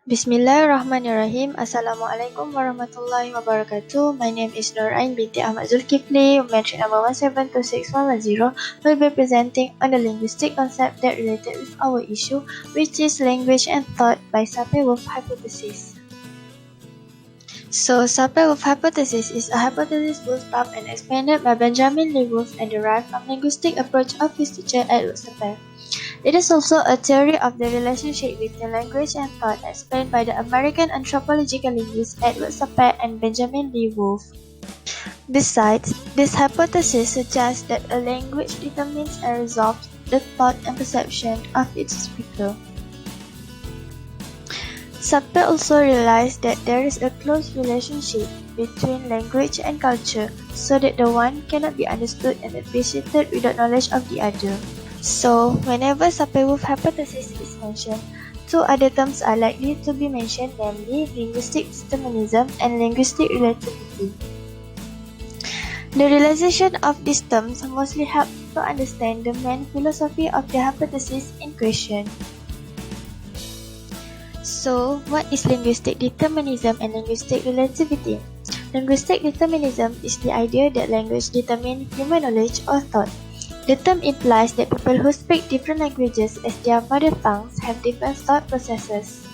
Bismillahirrahmanirrahim. Assalamualaikum warahmatullahi wabarakatuh. My name is Nurain binti Ahmad Zulkifli. Mention number 1726110 will be presenting on the linguistic concept that related with our issue, which is language and thought by Sapir-Whorf hypothesis. So, Sapir-Whorf hypothesis is a hypothesis built up and expanded by Benjamin Lee Whorf and derived from linguistic approach of his teacher Edward Sapir. It is also a theory of the relationship between language and thought explained by the American anthropological linguists Edward Sapir and Benjamin Lee Whorf. Besides, this hypothesis suggests that a language determines and resolves the thought and perception of its speaker. Sapir also realized that there is a close relationship between language and culture, so that the one cannot be understood and appreciated without knowledge of the other. So, whenever Sapir-Whorf hypothesis is mentioned, two other terms are likely to be mentioned, namely linguistic determinism and linguistic relativity. The realization of these terms mostly helps to understand the main philosophy of the hypothesis in question. So, what is linguistic determinism and linguistic relativity? Linguistic determinism is the idea that language determines human knowledge or thought. The term implies that people who speak different languages as their mother tongues have different thought processes.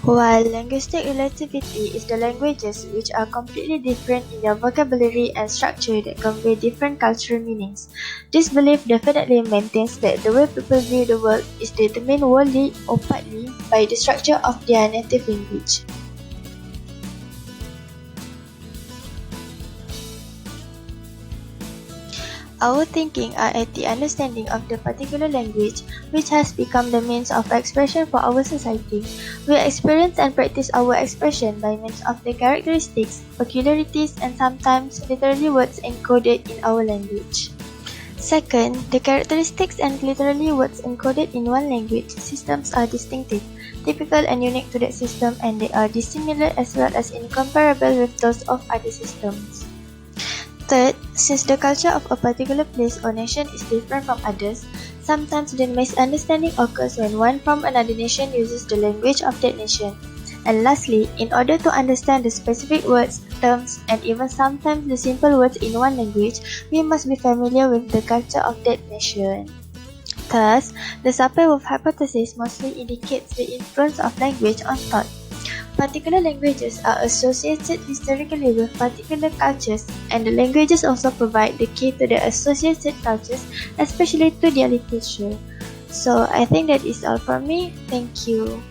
While linguistic relativity is the languages which are completely different in their vocabulary and structure that convey different cultural meanings. This belief definitely maintains that the way people view the world is determined wholly or partly by the structure of their native language. Our thinking are at the understanding of the particular language which has become the means of expression for our society. We experience and practice our expression by means of the characteristics, peculiarities, and sometimes literally words encoded in our language. Second, the characteristics and literally words encoded in one language systems are distinctive, typical and unique to that system, and they are dissimilar as well as incomparable with those of other systems. Third, since the culture of a particular place or nation is different from others, sometimes the misunderstanding occurs when one from another nation uses the language of that nation. And lastly, in order to understand the specific words, terms, and even sometimes the simple words in one language, we must be familiar with the culture of that nation. Thus, the Sapir-Whorf hypothesis mostly indicates the influence of language on thought. Particular languages are associated historically with particular cultures, and the languages also provide the key to the associated cultures, especially to their literature. So, I think that is all from me. Thank you.